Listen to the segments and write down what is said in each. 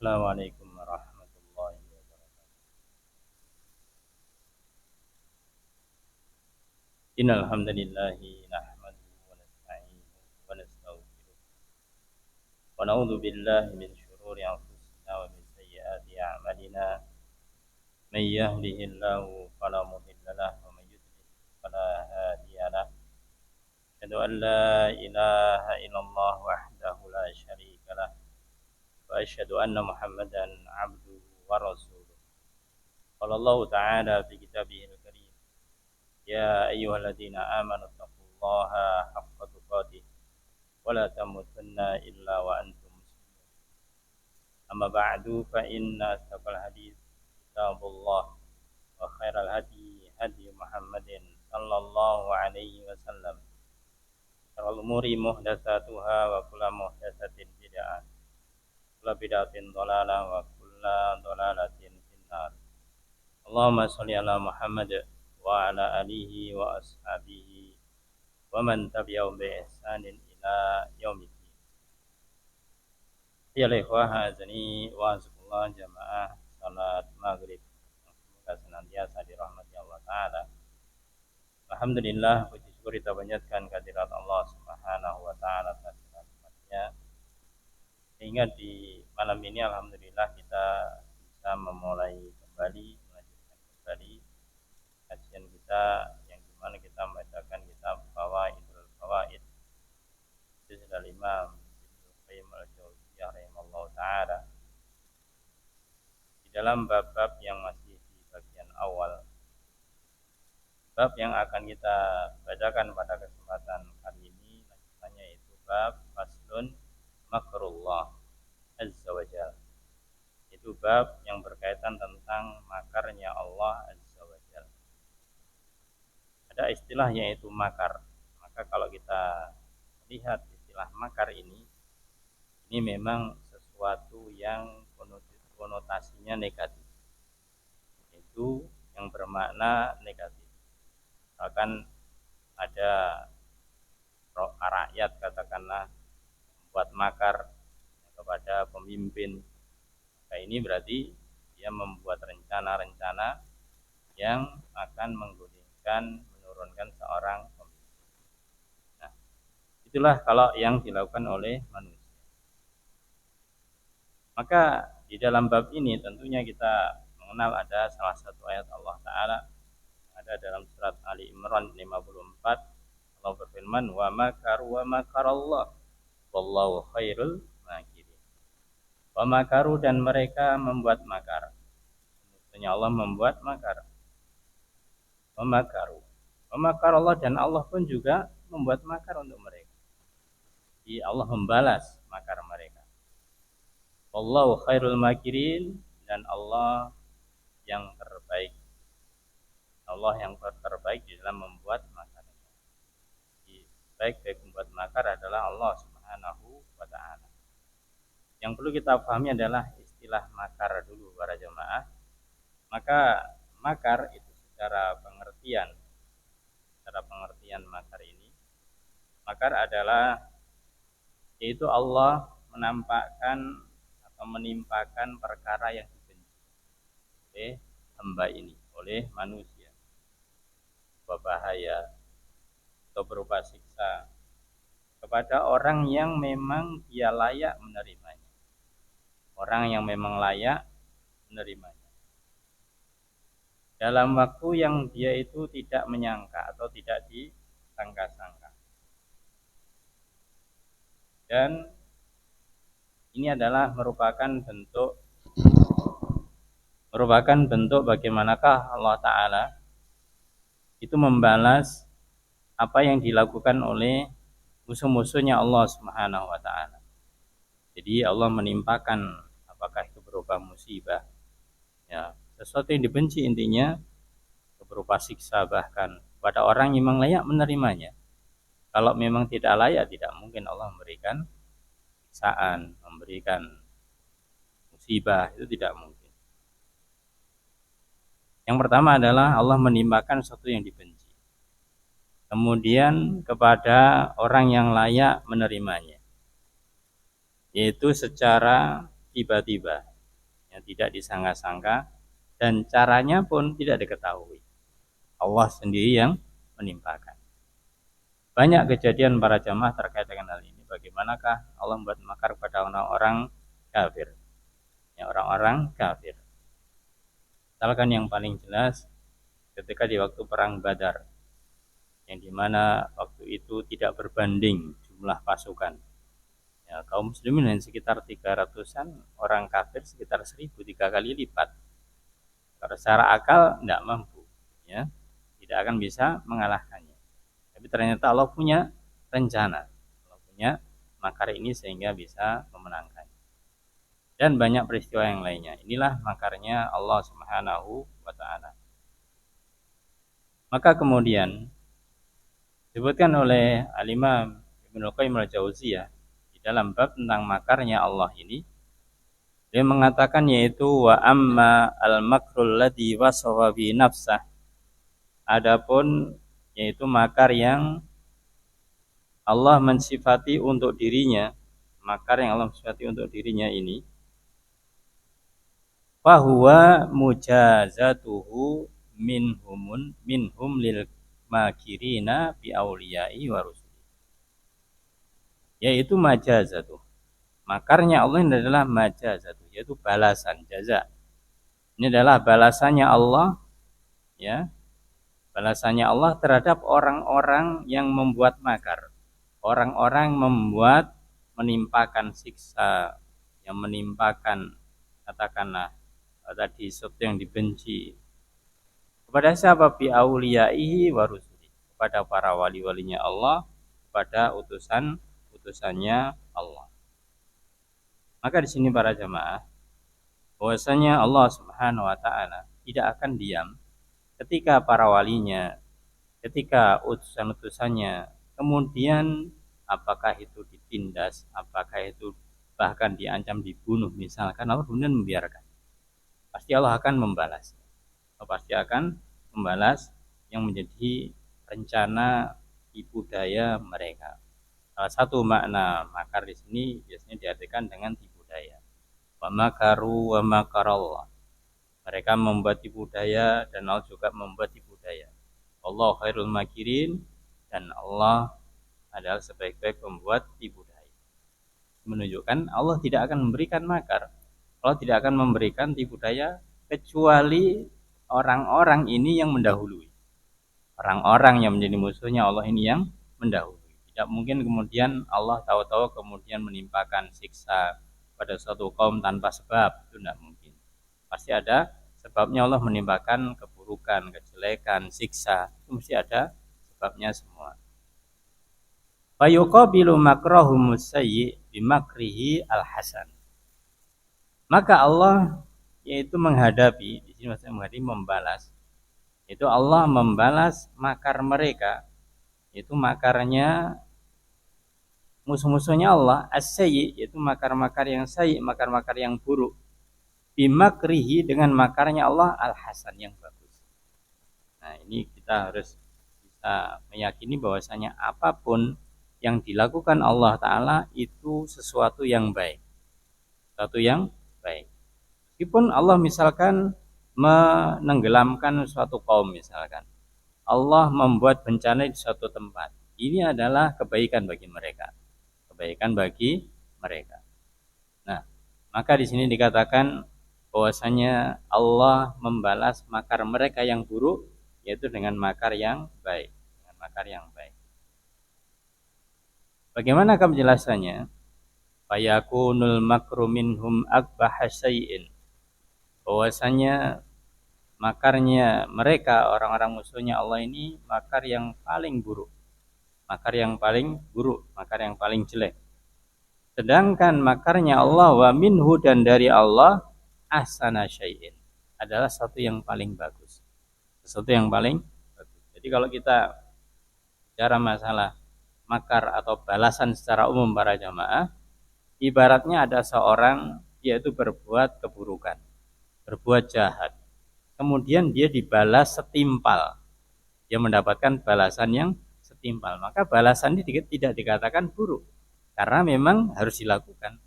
Assalamualaikum warahmatullahi wabarakatuh. Innal hamdalillahi nahmaduhu wa nasta'inuhu wa nastaghfiruh wa na'udzu billahi min shururi anfusina wa min sayyiati a'malina. May yahdihillahu fala mudilla lahu wa may yudlil fala hadiya lahu. Asyhadu an la ilaha illallah wahdahu la syarika lah wa asyhadu anna Muhammadan 'abduhu wa rasuluh. Qala Allah ta'ala fi kitabihil karim يا أيها الذين آمنوا اتقوا الله حق تقاته ولا تموتن إلا وأنتم مسلمون أما بعد فإن أصدق الحديث كتاب الله وخير الهدي هدي محمد صلى الله عليه وسلم شر الأمور محدثاتها وكل محدثة بدعة وكل بدعة ضلالة وكل ضلالة في النار اللهم صل على محمد wa ala alihi wa ashabihi wa man tabi'ahum bi ihsanin ila yaumiddin. Ya ikhwah azani wa azakumullah jamaah salat maghrib. Semoga senantiasa dirahmati Allah taala. Alhamdulillah, puji syukur kita panjatkan kehadirat Allah Subhanahu wa taala atas nikmatnya. Sehingga di malam ini alhamdulillah kita bisa memulai kembali, melanjutkan kembali kajian kita yang dimana kita membacakan kitab Fawaidul Fawaid juz 5 Ibnu Qayyim al-Jauziyah rahimahullah taala. Di dalam bab-bab yang masih di bagian awal, bab yang akan kita bacakan pada kesempatan kali ini lanjutannya yaitu bab faslun makrullah azza wa jalla. Itu bab yang berkaitan tentang makarnya Allah azza wa jalla. Ada istilah yaitu makar. Maka kalau kita lihat istilah makar ini memang sesuatu yang konotasinya negatif, itu yang bermakna negatif. Misalkan ada rakyat katakanlah membuat makar kepada pemimpin, maka ini berarti dia membuat rencana-rencana yang akan menggulingkan, menurunkan seorang pemimpin. Nah, itulah kalau yang dilakukan oleh manusia. Maka di dalam bab ini tentunya kita mengenal ada salah satu ayat Allah Ta'ala ada dalam surat Ali Imran 54. Allah berfirman, wa makaru wa makarallah wallahu khairul makirin. Wa makaru, dan mereka membuat makar. Maksudnya Allah membuat makar. Wa makaru makar Allah, dan Allah pun juga membuat makar untuk mereka. Jadi Allah membalas makar mereka. Wallahu khairul makirin, dan Allah yang terbaik. Allah yang terbaik di dalam membuat makar. Jadi baik membuat makar adalah Allah Subhanahu wa ta'ala. Yang perlu kita pahami adalah istilah makar dulu para jemaah. Maka makar itu secara pengertian makar ini, makar adalah yaitu Allah menampakkan atau menimpakan perkara yang dibenci oleh hamba ini, oleh manusia, berupa bahaya atau berupa siksa kepada orang yang memang dia layak menerimanya, orang yang memang layak menerimanya dalam waktu yang dia itu tidak menyangka atau tidak disangka-sangka. Dan ini adalah merupakan bentuk bagaimanakah Allah Ta'ala itu membalas apa yang dilakukan oleh musuh-musuhnya Allah Subhanahu wa ta'ala. Jadi Allah menimpakan, apakah itu berupa musibah, ya, sesuatu yang dibenci intinya, berupa siksa bahkan pada orang yang memang layak menerimanya. Kalau memang tidak layak, tidak mungkin Allah memberikan siksaan, memberikan musibah, itu tidak mungkin. Yang pertama adalah Allah menimpakan sesuatu yang dibenci, kemudian kepada orang yang layak menerimanya, yaitu secara tiba-tiba. yang tidak disangka-sangka, dan caranya pun tidak diketahui. Allah sendiri yang menimpakan. Banyak kejadian para jamaah terkait dengan hal ini. Bagaimanakah Allah membuat makar pada orang-orang kafir? Ya, orang-orang kafir. Misalkan yang paling jelas ketika di waktu perang Badar, yang dimana waktu itu tidak berbanding jumlah pasukan. Ya, kaum muslimin sekitar 300-an, orang kafir sekitar 1.000, 3 kali lipat. Kalau secara akal tidak mampu, ya, tidak akan bisa mengalahkannya. Tapi ternyata Allah punya rencana, Allah punya makar ini sehingga bisa memenangkan. Dan banyak peristiwa yang lainnya. Inilah makarnya Allah Subhanahu wa Ta'ala. Maka kemudian disebutkan oleh Al-Imam Ibnu Qayyim al-Jauziyah di dalam bab tentang makarnya Allah ini, dia mengatakan yaitu wa amma al-makrul ladzi wasawa bi nafsah. Adapun yaitu makar yang Allah mensifati untuk dirinya, makar yang Allah mensifati untuk dirinya ini, fahuwa mujazatuhu minhum lil makirina bi auliyai wa rusuli. Yaitu majazatuh. Makarnya Allah ini adalah majazatuh, yaitu balasan, jaza. Ini adalah balasannya Allah, ya. Balasannya Allah terhadap orang-orang yang membuat makar. Orang-orang membuat, menimpakan siksa, yang menimpakan, katakanlah tadi sesuatu yang dibenci. Kepada siapa? Bi auliyaihi wa rusuli. Kepada para wali-walinya Allah, kepada utusannya Allah. Maka di sini para jamaah, bahwasanya Allah Subhanahu wa Ta'ala tidak akan diam ketika para walinya, ketika utusan-utusannya, kemudian apakah itu ditindas, apakah itu bahkan diancam dibunuh misalkan, Allah kemudian membiarkan. Pasti Allah akan membalas. Allah pasti akan membalas yang menjadi rencana tipu daya mereka. Salah satu makna makar di sini biasanya diartikan dengan tipu daya. Wa makaru wa makarallah. Mereka membuat tipu daya dan Allah juga membuat tipu daya. Allah khairul makirin, dan Allah adalah sebaik-baik pembuat tipu daya. Menunjukkan Allah tidak akan memberikan makar, Allah tidak akan memberikan tipu daya kecuali orang-orang ini yang mendahului. Orang-orang yang menjadi musuhnya Allah ini yang mendahului. Tidak mungkin kemudian Allah tahu-tahu kemudian menimpakan siksa pada suatu kaum tanpa sebab, itu tidak mungkin. Pasti ada sebabnya Allah menimpakan keburukan, kejelekan, siksa, itu mesti ada sebabnya semua. Fayuqabilu makrahum sayyi bimakrihi al-hasan. Maka Allah yaitu menghadapi, di sini maksudnya menghadapi, membalas. Itu Allah membalas makar mereka, itu makarnya musuh-musuhnya Allah, as-sayyi, yaitu makar-makar yang sayyi, makar-makar yang buruk. Bimakrihi, dengan makarnya Allah al-hasan, yang bagus. Nah, ini kita harus bisa meyakini bahwasanya apapun yang dilakukan Allah Ta'ala itu sesuatu yang baik, sesuatu yang baik. Meskipun Allah misalkan menenggelamkan suatu kaum, misalkan Allah membuat bencana di suatu tempat, ini adalah kebaikan bagi mereka, kebaikan bagi mereka. Nah, maka di sini dikatakan bahwasanya Allah membalas makar mereka yang buruk, yaitu dengan makar yang baik, dengan makar yang baik. Bagaimana penjelasannya? Fayakunul makru minhum akbaha syai'in. Bahwasanya makarnya mereka, orang-orang musuhnya Allah ini, makar yang paling buruk. Makar yang paling buruk, makar yang paling jelek. Sedangkan makarnya Allah wa minhu, dan dari Allah, ahsana syai'in, adalah sesuatu yang paling bagus, sesuatu yang paling bagus. Jadi kalau kita bicara masalah makar atau balasan secara umum para jamaah, ibaratnya ada seorang, yaitu berbuat keburukan, berbuat jahat, kemudian dia dibalas setimpal, dia mendapatkan balasan yang setimpal, maka balasan ini tidak dikatakan buruk, karena memang harus dilakukan.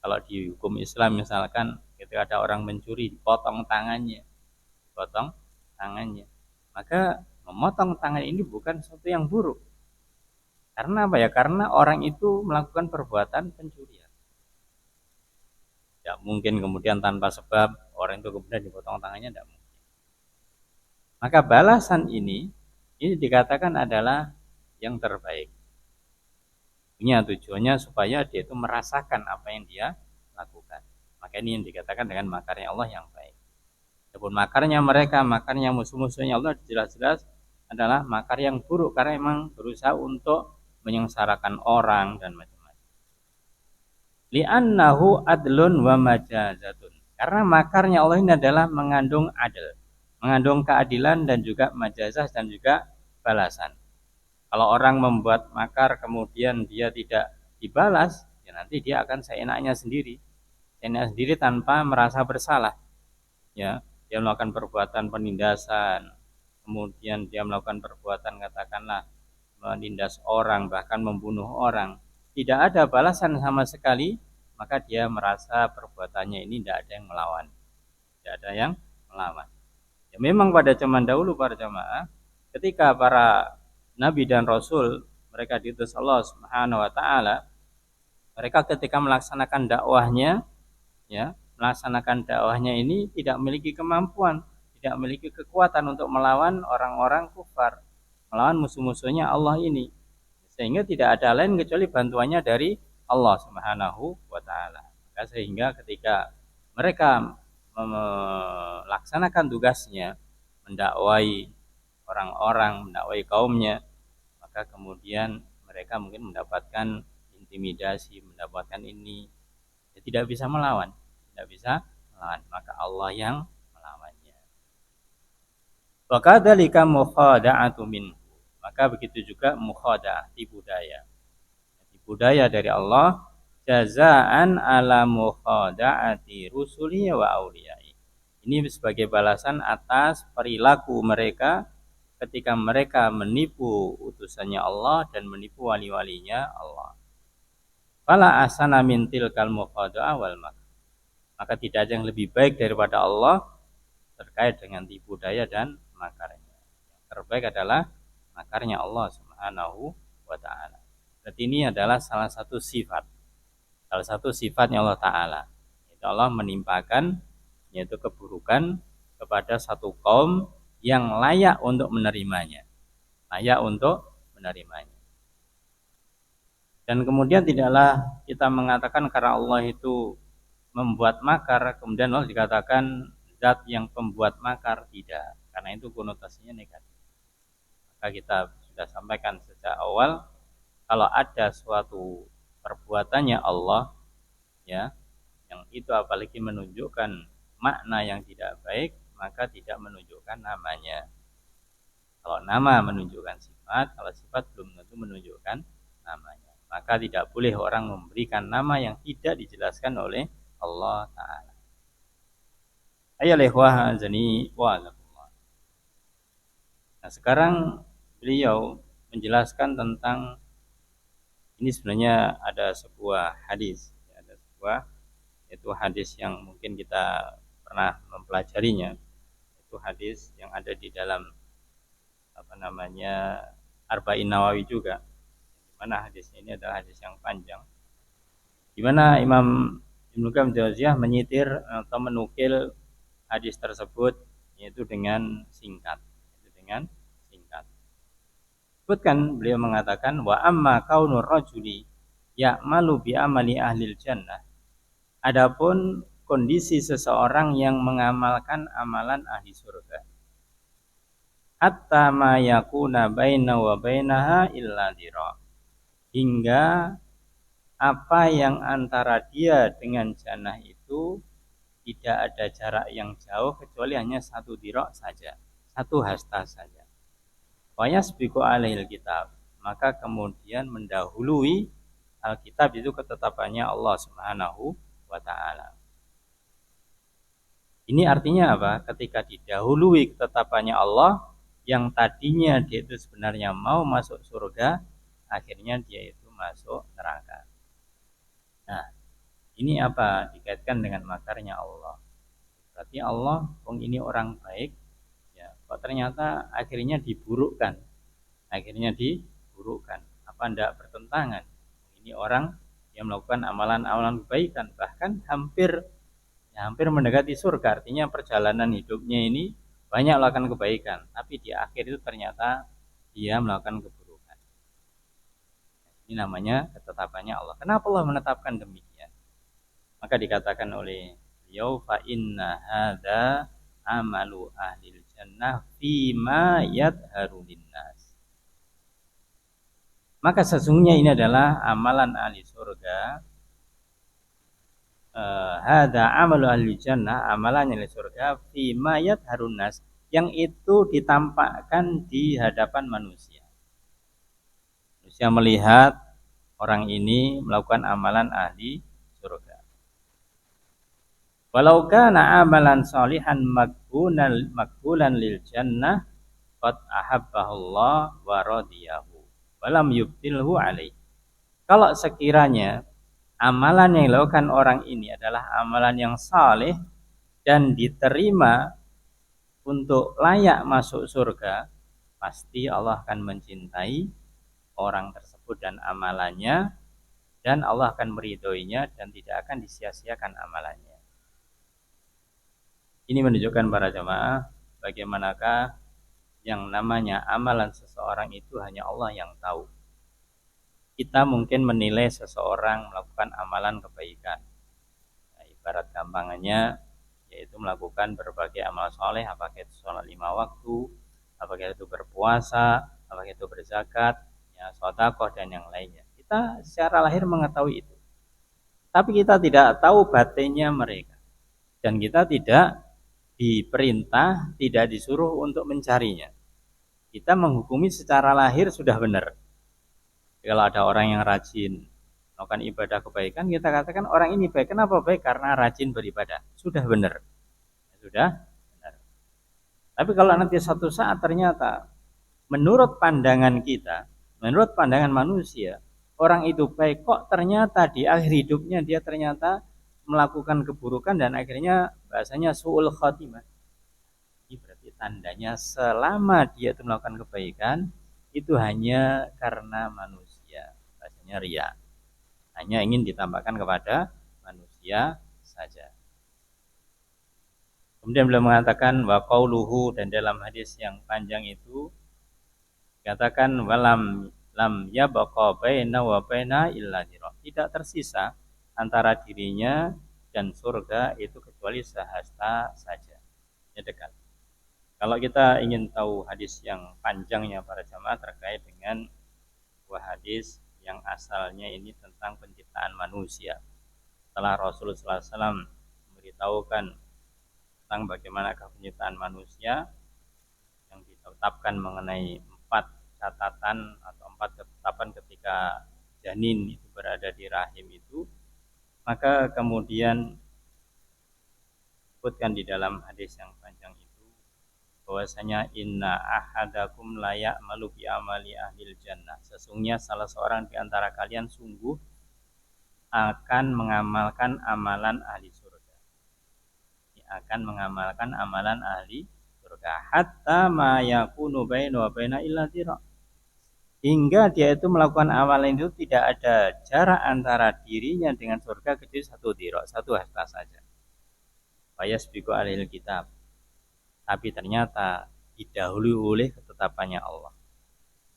Kalau di hukum Islam misalkan, ketika ketika ada orang mencuri dipotong tangannya, maka memotong tangan ini bukan sesuatu yang buruk. Karena apa ya? Karena orang itu melakukan perbuatan pencurian. Tidak mungkin kemudian tanpa sebab orang itu kemudian dipotong tangannya, tidak mungkin. Maka balasan ini dikatakan adalah yang terbaik. Punya tujuannya supaya dia itu merasakan apa yang dia lakukan. Maka ini yang dikatakan dengan makarnya Allah yang baik. Adapun makarnya mereka, makarnya musuh-musuhnya Allah jelas-jelas adalah makar yang buruk karena memang berusaha untuk menyengsarakan orang dan macam-macam. Li'annahu adlun wa majazatun. Karena makarnya Allah ini adalah mengandung adil, mengandung keadilan dan juga majazah dan juga balasan. Kalau orang membuat makar kemudian dia tidak dibalas, ya nanti dia akan seenaknya sendiri tanpa merasa bersalah. Ya, dia melakukan perbuatan penindasan, kemudian dia melakukan perbuatan katakanlah menindas orang, bahkan membunuh orang, tidak ada balasan sama sekali, maka dia merasa perbuatannya ini tidak ada yang melawan. Ya, memang pada zaman dahulu para jamaah, ketika para nabi dan rasul mereka diutus Allah Subhanahu wa taala, mereka ketika melaksanakan dakwahnya, melaksanakan dakwahnya ini tidak memiliki kemampuan, tidak memiliki kekuatan untuk melawan orang-orang kufar, melawan musuh-musuhnya Allah ini, sehingga tidak ada lain kecuali bantuannya dari Allah Subhanahu wa taala. Maka sehingga ketika mereka melaksanakan tugasnya mendakwai orang-orang, mendakwai kaumnya, maka kemudian mereka mungkin mendapatkan intimidasi, mendapatkan ini, ya, tidak bisa melawan, maka Allah yang melawannya. Wa kadzalika mukhada'atu minhu. Maka begitu juga mukhada'ah, tipu daya dari Allah, jazaan ala mukhada'ati rusuli wa auliyai. Ini sebagai balasan atas perilaku mereka ketika mereka menipu utusannya Allah dan menipu wali-walinya Allah. Fala asana min tilkal mukhada'ah wal makr. Maka tidak ada yang lebih baik daripada Allah terkait dengan tipu daya dan makarnya. Yang terbaik adalah makarnya Allah Subhanahu wa taala. Berarti ini adalah salah satu sifatnya Allah taala. Itu Allah menimpakan yaitu keburukan kepada satu kaum yang layak untuk menerimanya. Dan kemudian tidaklah kita mengatakan karena Allah itu membuat makar, kemudian Allah dikatakan zat yang pembuat makar, tidak. Karena itu konotasinya negatif. Maka kita sudah sampaikan sejak awal, kalau ada suatu perbuatannya Allah, ya, yang itu apalagi menunjukkan makna yang tidak baik, maka tidak menunjukkan namanya. Kalau nama menunjukkan sifat, kalau sifat belum tentu menunjukkan namanya. Maka tidak boleh orang memberikan nama yang tidak dijelaskan oleh Allah Ta'ala. Ayalihwah azani wa'alakumullah. Nah sekarang beliau menjelaskan tentang, ini sebenarnya ada sebuah hadis, yaitu hadis yang mungkin kita pernah mempelajarinya. Itu hadis yang ada di dalam Arba'in Nawawi juga. Di mana hadisnya ini adalah hadis yang panjang. Di mana Imam Ibnu Qayyim Jauziyah menyitir atau menukil hadis tersebut yaitu dengan singkat. Sebutkan beliau mengatakan wa amma kaunur rajuli ya'malu bi amali ahlil jannah. Adapun kondisi seseorang yang mengamalkan amalan ahli surga. Hatta ma yakuna baina wa bainaha illa dhira. Hingga apa yang antara dia dengan jannah itu tidak ada jarak yang jauh kecuali hanya satu dhira saja, satu hasta saja. Wa yasbiqu alaihil kitab, maka kemudian mendahului Alkitab itu ketetapannya Allah Subhanahu wa taala. Ini artinya apa? Ketika didahului ketetapannya Allah, yang tadinya dia itu sebenarnya mau masuk surga, akhirnya dia itu masuk neraka. Nah, Ini apa? Dikaitkan dengan makarnya Allah. Berarti Allah, ini orang baik, ya, kok ternyata akhirnya diburukkan. Akhirnya diburukkan. Apa ndak bertentangan? Ini orang yang melakukan amalan-amalan kebaikan, bahkan hampir mendekati surga. Artinya perjalanan hidupnya ini banyak melakukan kebaikan, tapi di akhir itu ternyata dia melakukan keburukan. Ini namanya ketetapannya Allah. Kenapa Allah menetapkan demikian? Maka dikatakan oleh beliau, fa inna hadza amalu ahlil jannah fima yadharu linnas. Maka sesungguhnya ini adalah amalan ahli surga. Hadza amalu ahli jannah, amalannya ahli surga fima yadharu nas, yang itu ditampakkan di hadapan manusia. Manusia melihat orang ini melakukan amalan ahli surga. Walau kana amalan salihan makbulan lil jannah qad ahabbahullah wa radiyahu wa lam yubtilhu alaih. Kalau sekiranya amalan yang dilakukan orang ini adalah amalan yang saleh dan diterima untuk layak masuk surga, pasti Allah akan mencintai orang tersebut dan amalannya, dan Allah akan meridhoinya dan tidak akan disia-siakan amalannya. Ini menunjukkan para jamaah bagaimanakah yang namanya amalan seseorang itu hanya Allah yang tahu. Kita mungkin menilai seseorang melakukan amalan kebaikan. Nah, ibarat gampangannya yaitu melakukan berbagai amal soleh, apakah itu sholat 5 waktu, apakah itu berpuasa, apakah itu berzakat, ya, sedekah dan yang lainnya. Kita secara lahir mengetahui itu, tapi kita tidak tahu batinnya mereka, dan kita tidak diperintah, tidak disuruh untuk mencarinya. Kita menghukumi secara lahir sudah benar. Kalau ada orang yang rajin melakukan ibadah kebaikan, kita katakan orang ini baik. Kenapa baik? Karena rajin beribadah. Sudah benar. Sudah benar. Tapi kalau nanti suatu saat ternyata menurut pandangan kita, menurut pandangan manusia, orang itu baik, kok ternyata di akhir hidupnya dia ternyata melakukan keburukan dan akhirnya bahasanya su'ul khotimah. Ini berarti tandanya selama dia itu melakukan kebaikan itu hanya karena manusia, bahasanya riya. Hanya ingin ditampakkan kepada manusia saja. Kemudian beliau mengatakan wa qauluhu, dan dalam hadis yang panjang itu dikatakan walam lam yabqa baina wa baina illa dhira. Tidak tersisa antara dirinya dan surga itu kecuali sehasta saja. Ya, dekat. Kalau kita ingin tahu hadis yang panjangnya para jamaah terkait dengan sebuah hadis yang asalnya ini tentang penciptaan manusia. Setelah Rasulullah SAW memberitahukan tentang bagaimana penciptaan manusia yang ditetapkan mengenai 4 catatan atau 4 ketetapan ketika janin itu berada di rahim itu, maka kemudian disebutkan di dalam hadis yang panjang itu bahwasanya inna ahadakum la ya'malu bi amali ahlil jannah, sesungguhnya salah seorang di antara kalian sungguh akan mengamalkan amalan ahli surga. Akan mengamalkan amalan ahli surga hatta ma yakunu baina wa baina illa dhira, hingga dia itu melakukan amalan itu tidak ada jarak antara dirinya dengan surga kecuali 1 dhira, 1 hasta saja. Fayasbiqu alaihil kitab, tapi ternyata didahului oleh ketetapannya Allah.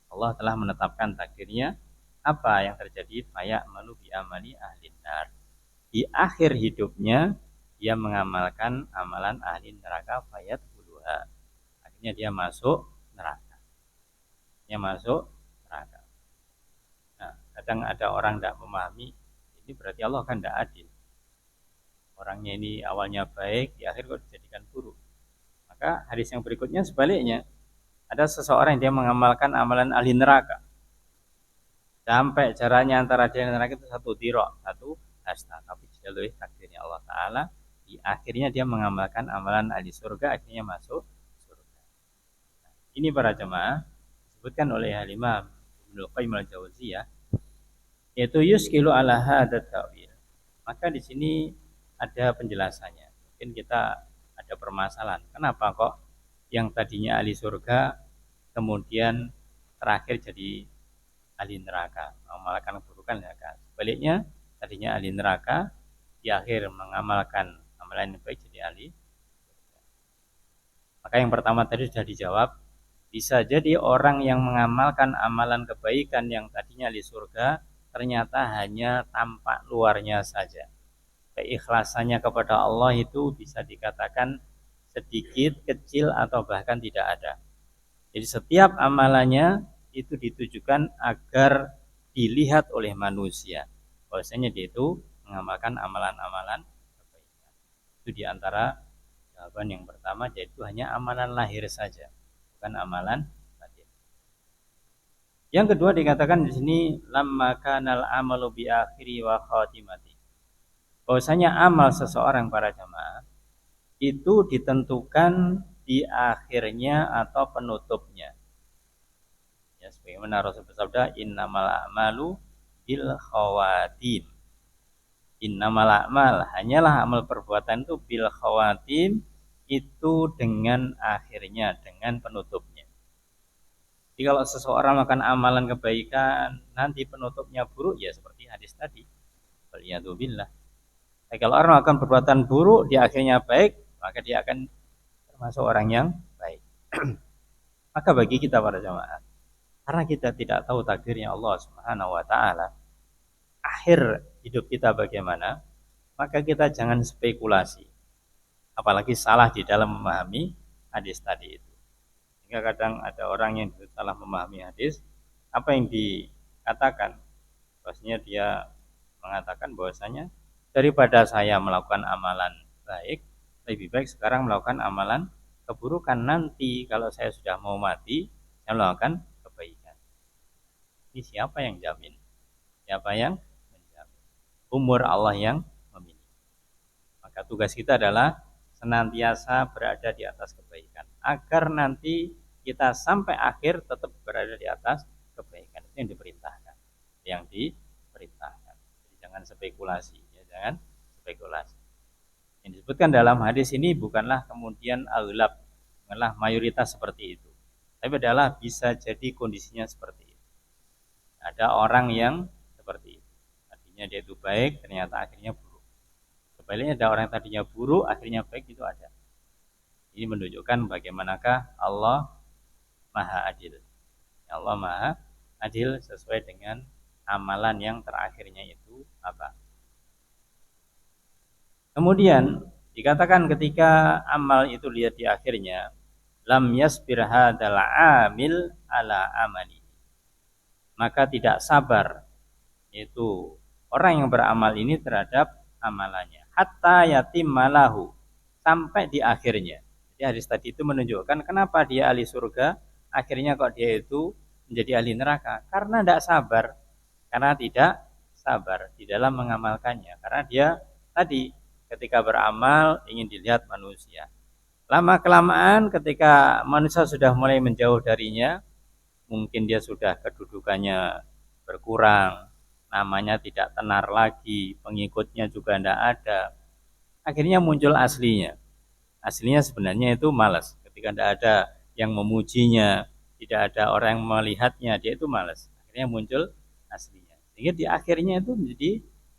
Allah telah menetapkan takdirnya. Apa yang terjadi? Faya'malu bi amali ahli nar. Di akhir hidupnya dia mengamalkan amalan ahli neraka, fayadkhuluha. Akhirnya dia masuk neraka. Dia masuk neraka. Nah, kadang ada orang tidak memahami, ini berarti Allah kan tidak adil. Orangnya ini awalnya baik, di akhir kok dijadikan buruk. Maka hadis yang berikutnya sebaliknya, ada seseorang yang dia mengamalkan amalan ahli neraka sampai jaraknya antara dia dan neraka itu 1 dhira, 1 hasta, tapi dilalui takdirnya Allah Ta'ala, di akhirnya dia mengamalkan amalan ahli surga, akhirnya masuk surga. Nah, ini para jemaah disebutkan oleh Al-Imam Ibnu Qayyim al-Jauziyah, yaitu yuskilu ala hadat ta'wil. Maka di sini ada penjelasannya. Mungkin kita ada permasalahan. Kenapa kok yang tadinya ahli surga kemudian terakhir jadi ahli neraka, mengamalkan keburukan neraka. Sebaliknya, tadinya ahli neraka di akhir mengamalkan amalan yang baik jadi ahli. Maka yang pertama tadi sudah dijawab. Bisa jadi orang yang mengamalkan amalan kebaikan yang tadinya ahli surga ternyata hanya tampak luarnya saja. Keikhlasannya kepada Allah itu bisa dikatakan sedikit, kecil, atau bahkan tidak ada. Jadi setiap amalannya itu ditujukan agar dilihat oleh manusia. Bahwasanya dia itu mengamalkan amalan-amalan kebaikan. Itu diantara jawaban yang pertama, yaitu hanya amalan lahir saja, bukan amalan batin. Yang kedua dikatakan di sini lamma kanal amalu bi akhiri wa khatimati. Bahwasanya amal seseorang para jamaah itu ditentukan di akhirnya atau penutupnya. Ya, sebagaimana Rasul bersabda, innamal a'malu bil khawatim. Innamal a'mal, hanyalah amal perbuatan itu bil khawatim, itu dengan akhirnya, dengan penutupnya. Jadi kalau seseorang melakukan amalan kebaikan nanti penutupnya buruk, ya seperti hadis tadi. Waliyadzubillah. Kalau orang melakukan perbuatan buruk di akhirnya baik, maka dia akan termasuk orang yang baik. Maka bagi kita para jamaah, karena kita tidak tahu takdirnya Allah Subhanahu wa taala, akhir hidup kita bagaimana, maka kita jangan spekulasi. Apalagi salah di dalam memahami hadis tadi itu. Sehingga kadang ada orang yang salah memahami hadis, apa yang dikatakan? Bahwasanya dia mengatakan bahwasanya daripada saya melakukan amalan baik, lebih baik sekarang melakukan amalan keburukan, nanti kalau saya sudah mau mati, saya melakukan kebaikan. Ini siapa yang jamin? Siapa yang menjamin? Umur Allah yang memilih. Maka tugas kita adalah senantiasa berada di atas kebaikan, agar nanti kita sampai akhir tetap berada di atas kebaikan. Itu yang diperintahkan. Yang diperintahkan. Jadi jangan spekulasi, ya, jangan spekulasi. Yang disebutkan dalam hadis ini bukanlah kemudian aghlab, bukanlah mayoritas seperti itu, tapi adalah bisa jadi kondisinya seperti itu. Ada orang yang seperti itu, tadinya dia itu baik, ternyata akhirnya buruk. Sebaliknya ada orang yang tadinya buruk, akhirnya baik, itu ada. Ini menunjukkan bagaimanakah Allah Maha Adil. Allah Maha Adil sesuai dengan amalan yang terakhirnya itu apa. Kemudian dikatakan ketika amal itu lihat di akhirnya, lam yasbir hadzal amil ala amali. Maka tidak sabar yaitu orang yang beramal ini terhadap amalannya. Hatta yatim malahu, sampai di akhirnya. Jadi hadis tadi itu menunjukkan kenapa dia ahli surga, akhirnya kok dia itu menjadi ahli neraka. Karena tidak sabar. Karena tidak sabar di dalam mengamalkannya. Karena dia tadi ketika beramal ingin dilihat manusia. Lama-kelamaan ketika manusia sudah mulai menjauh darinya, mungkin dia sudah kedudukannya berkurang, namanya tidak tenar lagi, pengikutnya juga tidak ada. Akhirnya muncul aslinya. Aslinya sebenarnya itu malas. Ketika tidak ada yang memujinya, tidak ada orang yang melihatnya, dia itu malas. Akhirnya muncul aslinya. Sehingga di akhirnya itu menjadi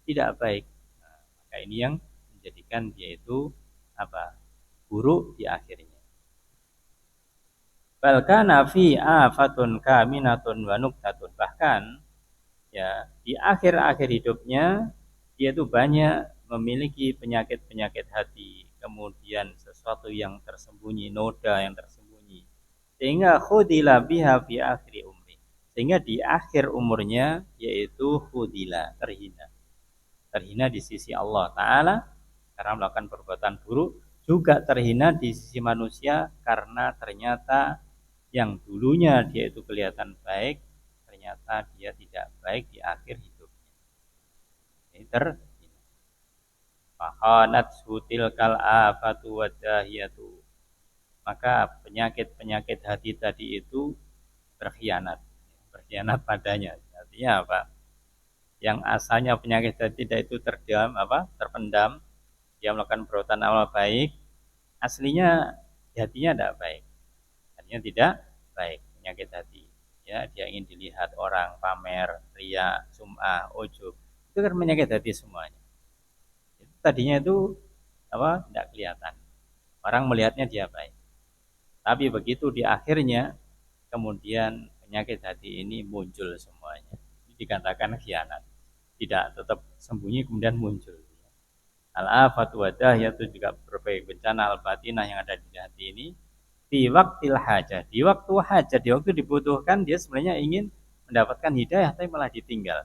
tidak baik. Nah, maka ini yang menjadikan dia itu apa? Buruk di akhirnya. Balkana fi afatun kaminatun wa nuktatun. Bahkan ya di akhir-akhir hidupnya dia itu banyak memiliki penyakit-penyakit hati, kemudian sesuatu yang tersembunyi, noda yang tersembunyi, sehingga khudila biha fi akhir umri, sehingga di akhir umurnya yaitu khudila, terhina di sisi Allah Ta'ala karena melakukan perbuatan buruk, juga terhina di sisi manusia karena ternyata yang dulunya dia itu kelihatan baik, ternyata dia tidak baik di akhir hidupnya. Ini terhina. Fahanat sutil kal afatu wadahiyatu. Maka penyakit-penyakit hati tadi itu berkhianat padanya. Artinya apa? yang asalnya penyakit hati itu terpendam, dia melakukan perbuatan amal baik, aslinya hatinya tidak baik, hatinya tidak baik, penyakit hati. Ya, dia ingin dilihat orang, pamer, ria, sum'ah, ujub, itu kan penyakit hati semuanya. Itu tadinya itu tidak kelihatan. Orang melihatnya dia baik. Tapi begitu di akhirnya, kemudian penyakit hati ini muncul semuanya. Ini dikatakan khianat. Tidak tetap sembunyi kemudian muncul. Al-afatu wadah yaitu juga berbagai bencana al-batinah yang ada di hati ini di waktil hajah. Di waktu hajat, di waktu dibutuhkan dia sebenarnya ingin mendapatkan hidayah tapi malah ditinggal.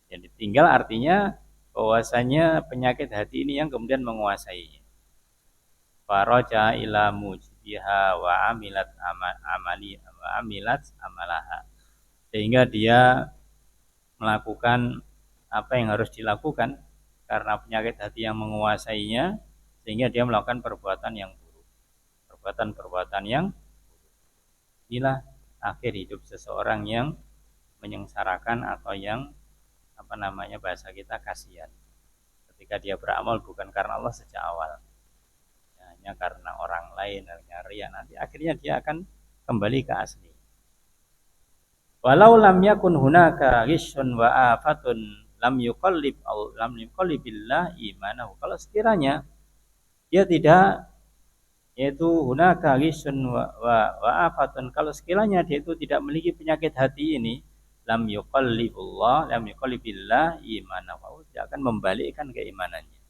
Yang ditinggal artinya bahwasanya penyakit hati ini yang kemudian menguasainya. Faraja ila mujibiha wa amilat amalaha. Sehingga dia melakukan apa yang harus dilakukan karena penyakit hati yang menguasainya, sehingga dia melakukan perbuatan yang buruk. Perbuatan-perbuatan yang buruk. Inilah akhir hidup seseorang yang menyengsarakan atau yang bahasa kita kasihan. Ketika dia beramal bukan karena Allah sejak awal, hanya karena orang lain, hanya ria, nanti akhirnya dia akan kembali ke asli. Walau lam yakun hunaka ghishun wa afatun lam yuqallibillah imanahu. Kalau sekiranya dia tidak, yaitu hunaka ghishun wa afatun, kalau sekiranya dia itu tidak memiliki penyakit hati ini, lam yuqallibillah imanahu, dia akan membalikkan keimanannya.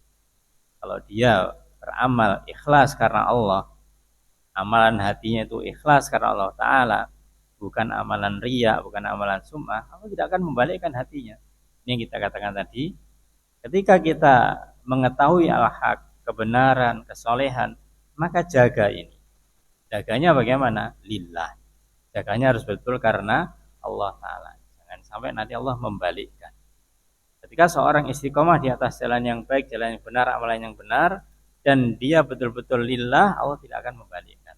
Kalau dia beramal ikhlas karena Allah, amalan hatinya itu ikhlas karena Allah Ta'ala, bukan amalan riya, bukan amalan sum'ah, Allah tidak akan membalikkan hatinya. Ini yang kita katakan tadi, ketika kita mengetahui al-haq, kebenaran, kesolehan, maka jaga ini. Jaganya bagaimana? Lillah. Jaganya harus betul karena Allah Ta'ala. Jangan sampai nanti Allah membalikkan. Ketika seorang istiqomah di atas jalan yang baik, jalan yang benar, amalan yang benar, dan dia betul-betul lillah, Allah tidak akan membalikkan.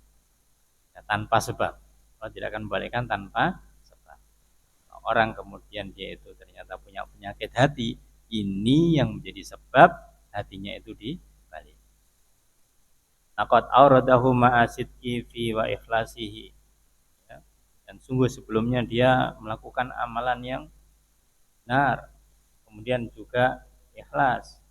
Ya, tanpa sebab. Allah tidak akan membalikkan tanpa sebab. Orang kemudian dia itu ternyata punya penyakit hati, ini yang menjadi sebab hatinya itu dibalik. Laqad auradahu ma'asidki fi wa ikhlasihi. Ya. Dan sungguh sebelumnya dia melakukan amalan yang benar, kemudian juga ikhlas.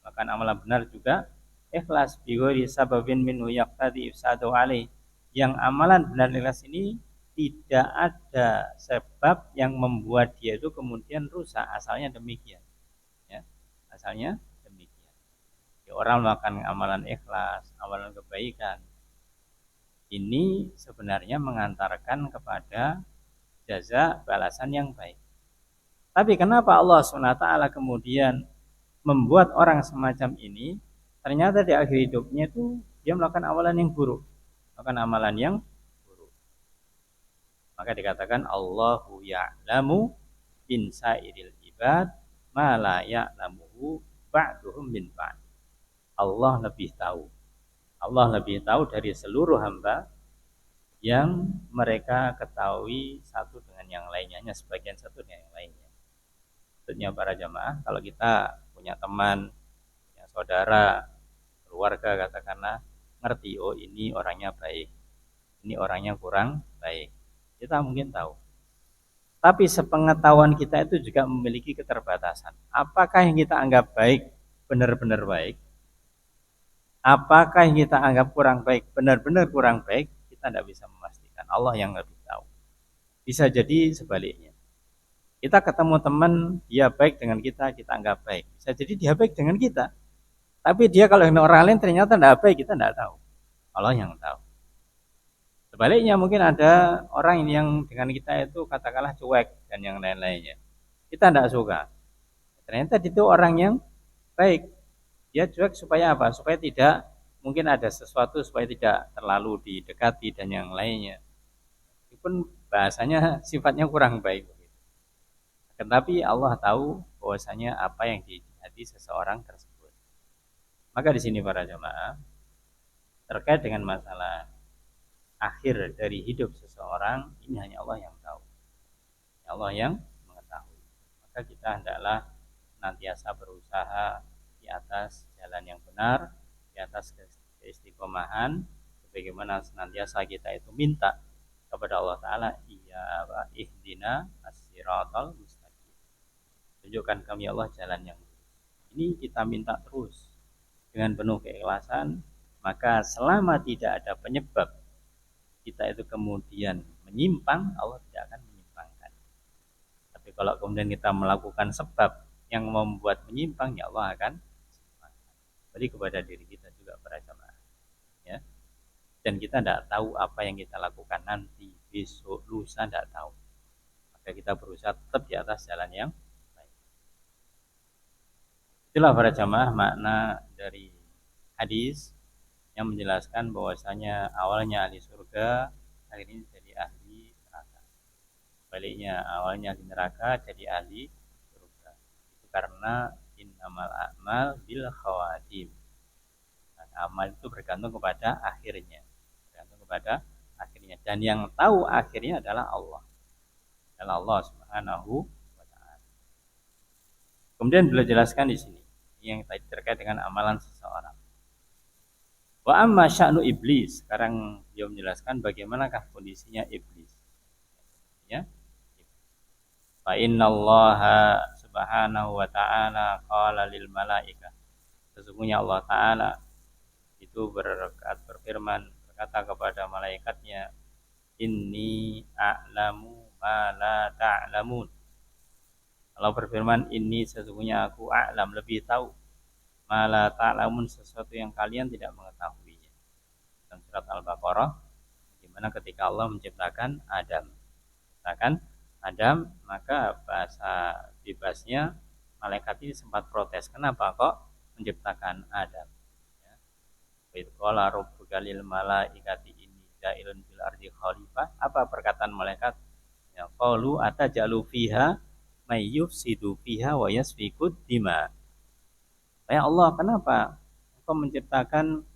Maka amalan benar juga ikhlas, bighairi sababin minhu yaqtadi ifsadu alaih. Yang amalan benar ikhlas ini tidak ada sebab yang membuat dia itu kemudian rusak, asalnya demikian. Ya, asalnya demikian. Ya, orang melakukan amalan ikhlas, amalan kebaikan, ini sebenarnya mengantarkan kepada jaza balasan yang baik. Tapi kenapa Allah SWT kemudian membuat orang semacam ini, ternyata di akhir hidupnya itu dia melakukan amalan yang buruk, melakukan amalan yang buruk. Maka dikatakan Allahu ya'lamu bin sa'iril ibad ma la ya'lamuhu ba'duhum min ba'd. Allah lebih tahu. Allah lebih tahu dari seluruh hamba yang mereka ketahui satu dengan yang lainnya, hanya sebagian satu dengan yang lainnya. Maksudnya para jamaah, kalau kita punya teman, punya saudara, keluarga katakanlah, ngerti, oh ini orangnya baik, ini orangnya kurang baik, kita mungkin tahu. Tapi sepengetahuan kita itu juga memiliki keterbatasan. Apakah yang kita anggap baik benar-benar baik? Apakah yang kita anggap kurang baik benar-benar kurang baik? Kita tidak bisa memastikan. Allah yang lebih tahu. Bisa jadi sebaliknya. Kita ketemu teman, dia baik dengan kita anggap baik. Bisa jadi dia baik dengan kita. Tapi dia kalau dengan orang lain ternyata tidak baik, kita tidak tahu. Allah yang tahu. Sebaliknya mungkin ada orang yang dengan kita itu katakanlah cuek dan yang lain-lainnya. Kita tidak suka. Ternyata itu orang yang baik. Dia cuek supaya apa? Supaya tidak, mungkin ada sesuatu supaya tidak terlalu didekati dan yang lainnya. Meskipun bahasanya sifatnya kurang baik. Tetapi Allah tahu bahwasanya apa yang di hati seseorang tersebut. Maka di sini para jemaah, terkait dengan masalah akhir dari hidup seseorang, ini hanya Allah yang tahu. Allah yang mengetahui. maka kita hendaklah senantiasa berusaha di atas jalan yang benar, di atas keistiqomahan, sebagaimana senantiasa kita itu minta kepada Allah Ta'ala, iya wa ihdina as-siratal mustaqim, tunjukkan kami Allah jalan yang lurus. Ini kita minta terus dengan penuh keikhlasan, maka selama tidak ada penyebab kita itu kemudian menyimpang, Allah tidak akan menyimpangkan. Tapi kalau kemudian kita melakukan sebab yang membuat menyimpang, ya Allah akan menyimpangkan. Jadi kepada diri kita juga para jamaah, ya. Dan kita tidak tahu apa yang kita lakukan nanti, besok, lusa, tidak tahu. Maka kita berusaha tetap di atas jalan yang baik. Itulah para jamaah makna dari hadis yang menjelaskan bahwasanya awalnya ahli surga, akhirnya jadi ahli neraka. Baliknya, awalnya ahli neraka jadi ahli surga. Itu karena innamal a'mal bil khawatim. Nah, amal itu bergantung kepada akhirnya. Bergantung kepada akhirnya. Dan yang tahu akhirnya adalah Allah. Adalah Allah Subhanahu wa ta'ala. Kemudian beliau jelaskan di sini yang terkait dengan amalan seseorang. Wa amma sya'nu iblis. Sekarang dia menjelaskan bagaimanakah kondisinya iblis. Ya. Fa innallaha subhanahu wa ta'ala qala lil malaikah. Sesungguhnya Allah Ta'ala itu berfirman, berkata kepada malaikatnya, inni a'lamu ma la ta'lamun. Allah berfirman, inni sesungguhnya aku a'lam, lebih tahu, ma la ta'lamun, sesuatu yang kalian tidak mengetahuinya. Dalam surat Al-Baqarah, di mana ketika Allah menciptakan Adam, maka bahasa bebasnya malaikat ini sempat protes, kenapa kok menciptakan Adam? Ya. Wa idh qala rabbuka lil malaikati inni ja'ilun fil ardi khalifah. Apa perkataan malaikat? Ya, qalu atajalu fiha may yufsidu fiha wa yasfikud dima. Ya Allah, kenapa Engkau menciptakan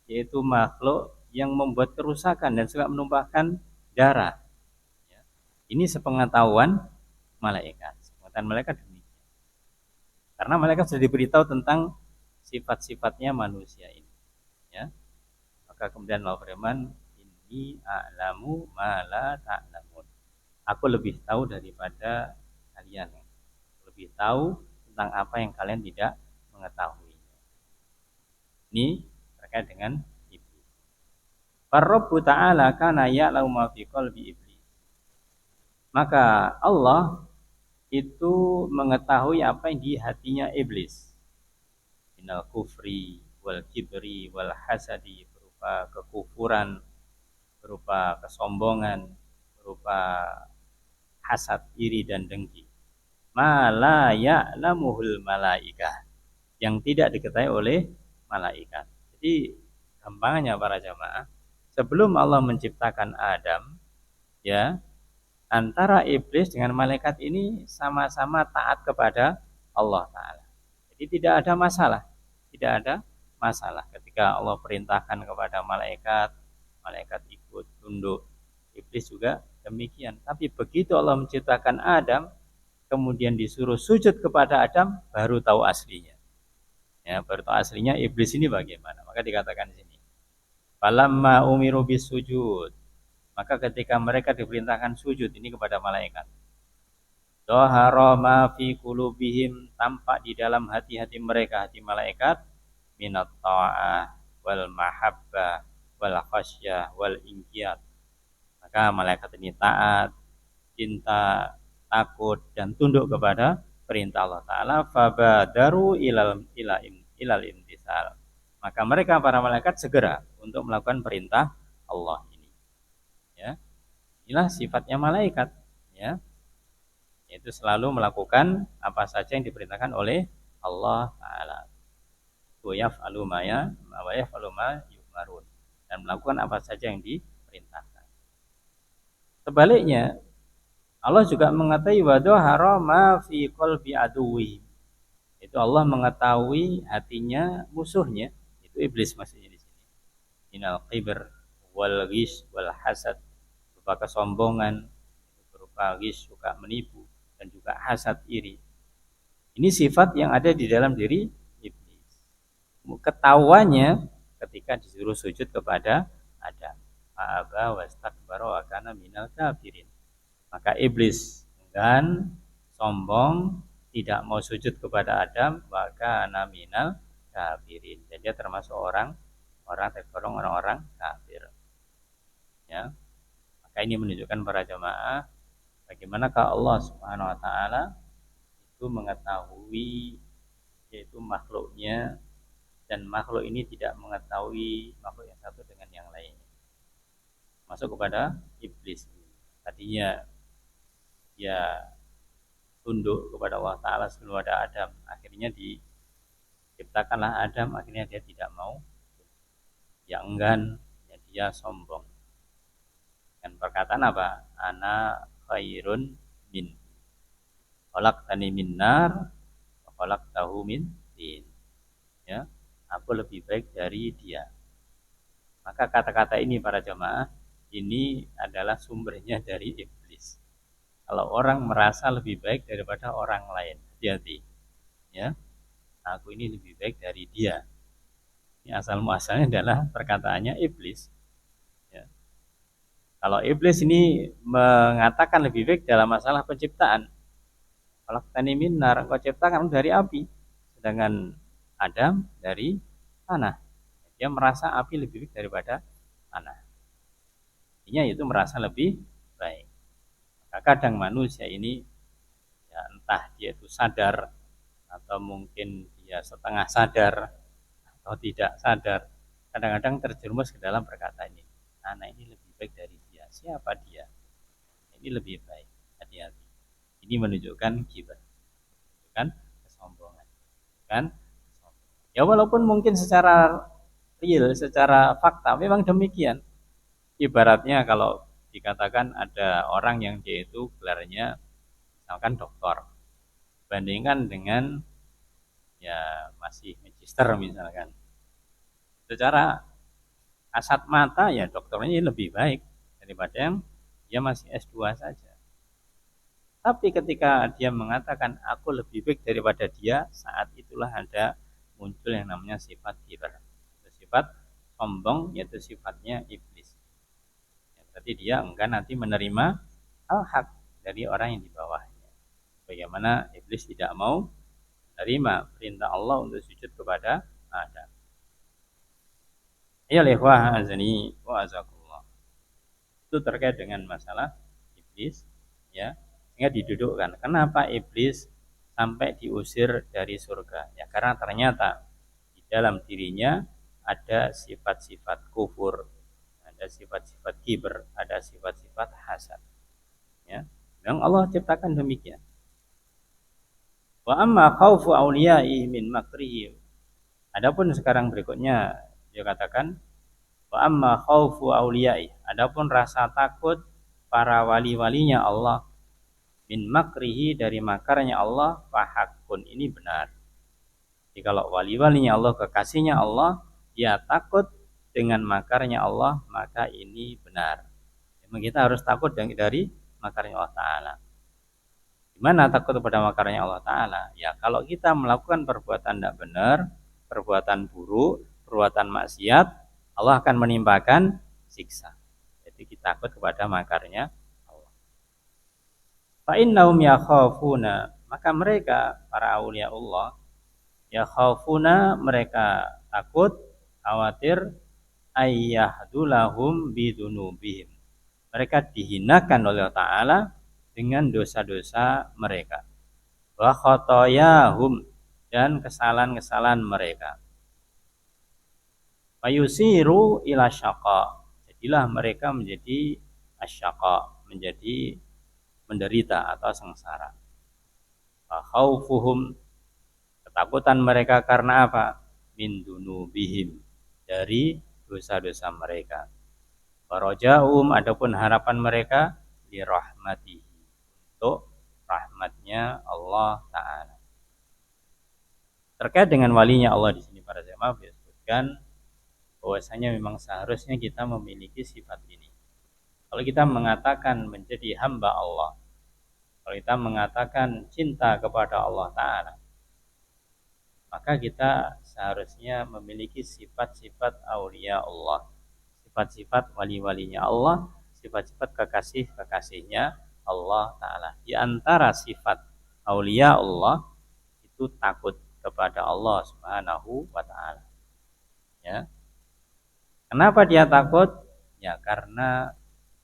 yaitu makhluk yang membuat kerusakan dan suka menumpahkan darah? Ya. Ini sepengetahuan malaikat. Sepengetahuan malaikat demikian. Karena malaikat sudah diberitahu tentang sifat-sifatnya manusia ini. Ya. Maka kemudian Allah firman, inni a'lamu ma la ta'lamun. Aku lebih tahu daripada kalian. Lebih tahu tentang apa yang kalian tidak mengetahui. Ini terkait dengan iblis. Rabbu ta'ala kana ya'lamu ma fi qalbi iblis. Maka Allah itu mengetahui apa yang di hatinya iblis. Minal kufri wal kibri wal hasadi, berupa kekufuran, berupa kesombongan, berupa hasad, iri dan dengki. Ma la ya'lamuhul malaikah, yang tidak diketahui oleh malaikat. Jadi gampangnya para jamaah, sebelum Allah menciptakan Adam, ya, antara iblis dengan malaikat ini sama-sama taat kepada Allah Ta'ala. Jadi tidak ada masalah. Tidak ada masalah ketika Allah perintahkan kepada malaikat, malaikat ikut tunduk. Iblis juga demikian. Tapi begitu Allah menciptakan Adam, kemudian disuruh sujud kepada Adam, baru tahu aslinya. Ya, baru tahu aslinya iblis ini bagaimana. Maka dikatakan di sini, falamma umiru bisujud, maka ketika mereka diperintahkan sujud ini kepada malaikat, dhahara ma fi qulubihim, tampak di dalam hati-hati mereka, hati malaikat, minat ta'ah wal mahabbah wal khasyah wal inqiyad. Maka malaikat ini taat, cinta, takut dan tunduk kepada perintah Allah Ta'ala. Fabadaru ilal imtisal. Maka mereka para malaikat segera untuk melakukan perintah Allah ini. Ya. Inilah sifatnya malaikat, ya. Yaitu selalu melakukan apa saja yang diperintahkan oleh Allah Ta'ala. Wa yaf'alu ma yu'marun, dan melakukan apa saja yang diperintahkan. Sebaliknya, Allah juga mengetahui wa dhahara ma fi qalbi aduwi. Itu Allah mengetahui hatinya musuhnya, itu iblis maksudnya di sini. Minal qibr wal ghish wal hasad, berupa kesombongan, berupa ghish, suka menipu, dan juga hasad, iri. Ini sifat yang ada di dalam diri iblis. Ketahuannya ketika disuruh sujud kepada Adam. Aba wastakbara wa kana minal kafirin. Maka iblis enggan, sombong, tidak mau sujud kepada Adam, maka kana minal kafirin. Dan dia termasuk tergolong orang-orang kafir. Ya. Maka ini menunjukkan para jamaah bagaimana Allah Subhanahu wa taala itu mengetahui yaitu makhluknya, dan makhluk ini tidak mengetahui makhluk yang satu dengan yang lainnya. Masuk kepada iblis. Tadinya dia tunduk kepada Allah Ta'ala sebelum ada Adam. Akhirnya diciptakanlah Adam, akhirnya dia tidak mau. Dia enggan, dia sombong. Dan perkataan apa? Ana khairun min. Khalaqtani min nar wa khalaqtahu min tin. Ya, aku lebih baik dari dia. Maka kata-kata ini para jamaah, ini adalah sumbernya dari iblis. Kalau orang merasa lebih baik daripada orang lain, hati-hati. Ya, aku ini lebih baik dari dia. Ini asal muasalnya adalah perkataannya iblis. Ya. Kalau iblis ini mengatakan lebih baik dalam masalah penciptaan, kalau tani minar, kau ciptakan dari api, sedangkan Adam dari tanah. Dia merasa api lebih baik daripada tanah. Artinya itu merasa lebih baik. Maka kadang manusia ini, ya entah dia itu sadar atau mungkin dia setengah sadar atau tidak sadar, kadang-kadang terjerumus ke dalam perkataan ini. Anak ini lebih baik dari dia. Siapa dia? Ini lebih baik. Hati-hati. Ini menunjukkan ghibah, menunjukkan kesombongan. Kan? Ya walaupun mungkin secara real, secara fakta memang demikian. Ibaratnya kalau dikatakan ada orang yang dia itu gelarnya misalkan doktor, bandingkan dengan ya masih magister misalkan, secara kasat mata ya dokternya lebih baik daripada yang dia masih S2 saja. Tapi ketika dia mengatakan aku lebih baik daripada dia, saat itulah ada muncul yang namanya sifat kibar, sifat sombong, yaitu sifatnya iblis. Ya, berarti dia enggan nanti menerima hak dari orang yang di bawahnya. Bagaimana iblis tidak mau menerima perintah Allah untuk sujud kepada Adam. Ya lehwah azani wa azakullah. Itu terkait dengan masalah iblis, ya. Sehingga didudukkan. Kenapa iblis sampai diusir dari surga? Ya karena ternyata di dalam dirinya ada sifat-sifat kufur, ada sifat-sifat kibr, ada sifat-sifat hasad. Ya, memang Allah ciptakan demikian. Wa amma khaufu awliya'i min makrihi. Adapun sekarang berikutnya dia katakan wa amma khaufu awliya'i. Adapun rasa takut para wali-walinya Allah min makrihi dari makarnya Allah fahakun, ini benar. Jadi kalau wali-walinya Allah, kekasihnya Allah, dia takut dengan makarnya Allah, maka ini benar. Memang kita harus takut dari makarnya Allah Ta'ala. Gimana takut kepada makarnya Allah Ta'ala? Ya kalau kita melakukan perbuatan tidak benar, perbuatan buruk, perbuatan maksiat, Allah akan menimpakan siksa. Jadi kita takut kepada makarnya Allah. Fa innahum yakhafuna, maka mereka para aulia Allah yakhafuna, mereka takut, khawatir ayyahdulahum bidunubihim, mereka dihinakan oleh Allah Ta'ala dengan dosa-dosa mereka, wa khotoyahum, dan kesalahan-kesalahan mereka, fayusiru ila syaqa, jadilah mereka menjadi asyaqa, menjadi menderita atau sengsara. Fa khaufuhum, ketakutan mereka karena apa? Min dunubihim, dari dosa-dosa mereka. Warajahum, adapun harapan mereka li rahmatihi, untuk rahmatnya Allah Ta'ala. Terkait dengan walinya Allah di sini para jemaah disebutkan bahwasanya memang seharusnya kita memiliki sifat ini. Kalau kita mengatakan menjadi hamba Allah, Kalau kita mengatakan cinta kepada Allah Ta'ala, maka kita seharusnya memiliki sifat-sifat aulia Allah, sifat-sifat wali-walinya Allah, sifat-sifat kekasih-kekasihnya Allah Ta'ala. Di antara sifat aulia Allah itu takut kepada Allah Subhanahu wa Ta'ala. Ya. Kenapa dia takut? Ya karena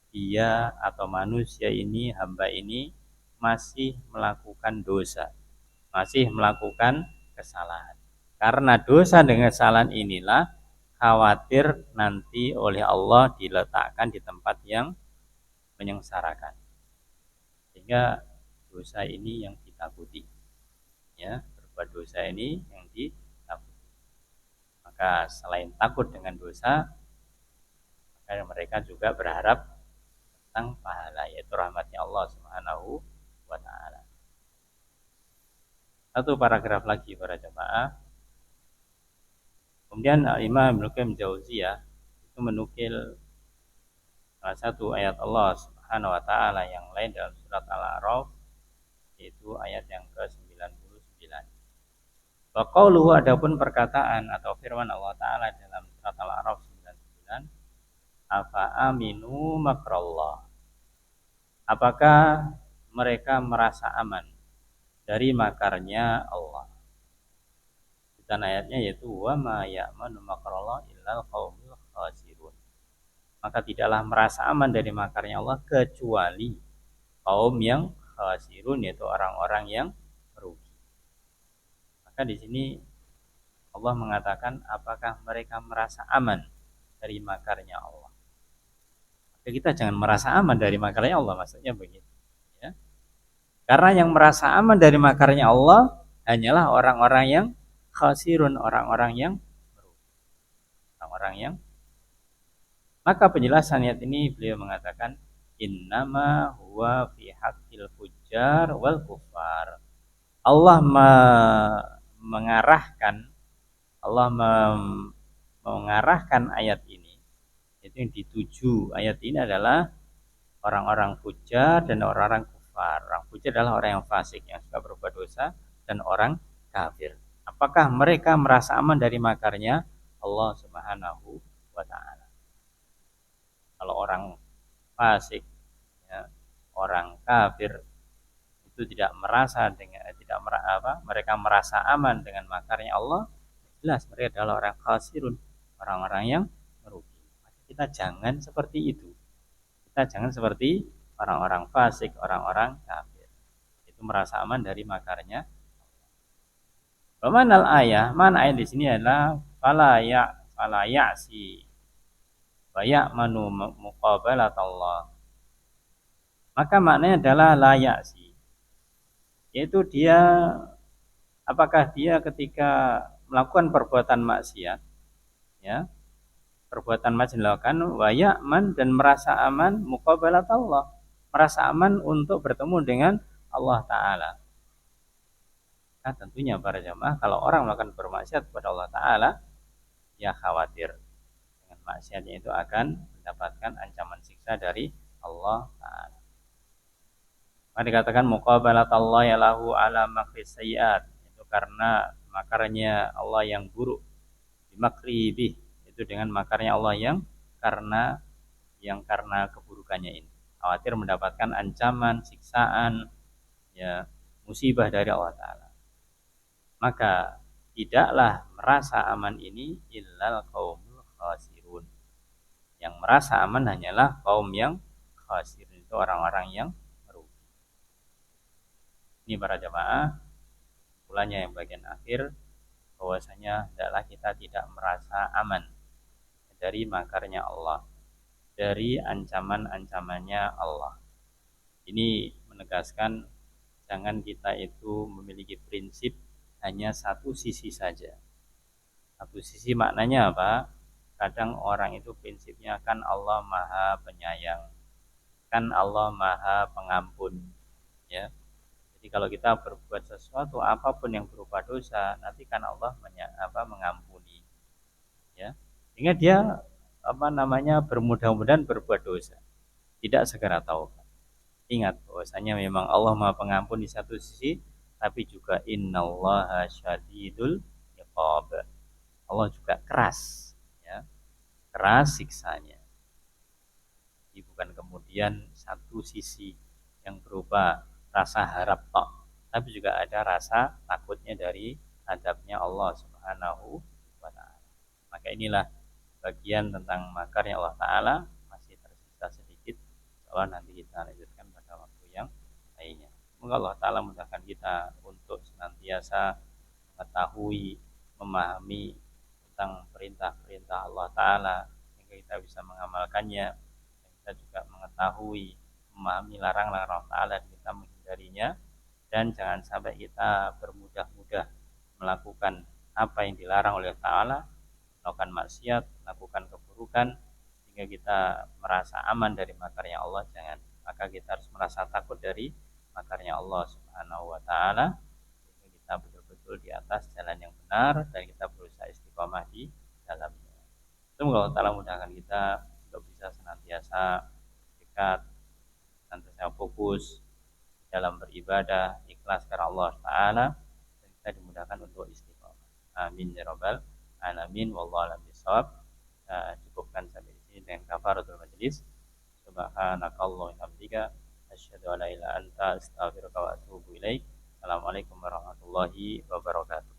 dia atau manusia ini, hamba ini masih melakukan dosa, masih melakukan kesalahan. Karena dosa dengan kesalahan inilah khawatir nanti oleh Allah diletakkan di tempat yang menyengsarakan. Sehingga dosa ini yang ditakuti. Ya, berbuat dosa ini yang ditakuti. Maka selain takut dengan dosa, maka mereka juga berharap tentang pahala, yaitu rahmatnya Allah Subhanahu wa Ta'ala. Satu paragraf lagi para jemaah. Kemudian Imam Ibnu Qayyim Jauziyah itu menukil salah satu ayat Allah Subhanahu wa Ta'ala yang lain dalam surat Al-A'raf, yaitu ayat yang ke-99. Wa qauluhu, adapun perkataan atau firman Allah Ta'ala dalam surat Al-A'raf 99, afa aminu makrallah, apakah mereka merasa aman dari makarnya Allah. Dan ayatnya yaitu wa ma ya'manu makrallah illal qaumul khasirun, maka tidaklah merasa aman dari makarnya Allah kecuali kaum yang khasirun, yaitu orang-orang yang merugi. Maka di sini Allah mengatakan apakah mereka merasa aman dari makarnya Allah. Maka kita jangan merasa aman dari makarnya Allah, maksudnya begitu. Ya. Karena yang merasa aman dari makarnya Allah hanyalah orang-orang yang khasirun, orang-orang yang merugi. Orang-orang yang. Maka penjelasan ayat ini beliau mengatakan innama huwa fi haqqil fujjar wal kufar. Allah mengarahkan ayat ini, itu yang dituju ayat ini adalah orang-orang fujar dan orang-orang kufar. Orang fujar adalah orang yang fasik, yang suka berbuat dosa, dan orang kafir. Apakah mereka merasa aman dari makarnya Allah Subhanahu wa Ta'ala? Kalau orang fasik, ya, orang kafir itu mereka merasa aman dengan makarnya Allah, jelas mereka adalah orang khasirun, orang-orang yang merugi. Maka kita jangan seperti itu. Kita jangan seperti orang-orang fasik, orang-orang kafir. Itu merasa aman dari makarnya. Manal ayah, mana ayat di sini adalah fala ya'si wa ya'manu muqabalat Allah. Maka maknanya adalah la ya'si, yaitu dia, apakah dia ketika melakukan perbuatan maksiat, ya, perbuatan maksiat dilakukan wa ya'man, dan merasa aman muqabalat Allah, merasa aman untuk bertemu dengan Allah Ta'ala. Nah, tentunya para jamaah, kalau orang melakukan bermaksiat kepada Allah Ta'ala, ya khawatir dengan maksiatnya itu akan mendapatkan ancaman siksa dari Allah Ta'ala. Maka dikatakan muqabalat Allah ya lahu ala makri sayyiat, itu karena makarnya Allah yang buruk, bimakri bih, itu dengan makarnya Allah yang karena keburukannya ini, khawatir mendapatkan ancaman, siksaan, ya, musibah dari Allah Ta'ala. Maka tidaklah merasa aman ini illal qaumul khasirun. Yang merasa aman hanyalah kaum yang khasirun, itu orang-orang yang merugi. Ini para jamaah, mulanya yang bagian akhir, bahwasanya adalah kita tidak merasa aman dari makarnya Allah, dari ancaman-ancamannya Allah. Ini menegaskan jangan kita itu memiliki prinsip hanya satu sisi saja. Satu sisi maknanya apa? Kadang orang itu prinsipnya kan Allah Maha Penyayang, kan Allah Maha Pengampun, ya. Jadi kalau kita berbuat sesuatu apapun yang berupa dosa, nanti kan Allah mengampuni, ya. Sehingga dia bermudah-mudahan berbuat dosa, tidak segera taubat. Ingat bahwasanya memang Allah Maha Pengampun di satu sisi, tapi juga innallaha syadidul iqab. Allah juga keras, ya, keras siksanya. Jadi bukan kemudian satu sisi yang berupa rasa harap tok, tapi juga ada rasa takutnya dari adabnya Allah Subhanahu wa taala. Maka inilah bagian tentang makarnya Allah taala, masih tersisa sedikit. Insyaallah nanti kita lanjutkan pada waktu yang lainnya. Semoga Allah taala mudahkan kita untuk senantiasa mengetahui, memahami tentang perintah-perintah Allah taala sehingga kita bisa mengamalkannya, dan kita juga mengetahui, memahami larang-larang Allah taala dan kita menghindarinya, dan jangan sampai kita bermudah-mudah melakukan apa yang dilarang oleh Allah taala, melakukan maksiat, melakukan keburukan sehingga kita merasa aman dari makarnya Allah. Jangan. Maka kita harus merasa takut dari makarnya Allah Subhanahu wa taala sehingga kita betul-betul di atas jalan yang benar dan kita berusaha istiqomah di dalamnya. Semoga Allah taala mudahkan kita untuk bisa senantiasa dekat, senantiasa fokus dalam beribadah, ikhlas karena Allah taala, dan kita dimudahkan untuk istiqomah. Amin ya rabbal alamin. Wallahu a'lam bishawab. Cukupkan sampai di sini dengan kafaratul majelis. Subhanakallahumma wa bihamdika asyhadu an la ilaha illa anta astaghfiruka wa atubu ilaik. Assalamualaikum warahmatullahi wabarakatuh.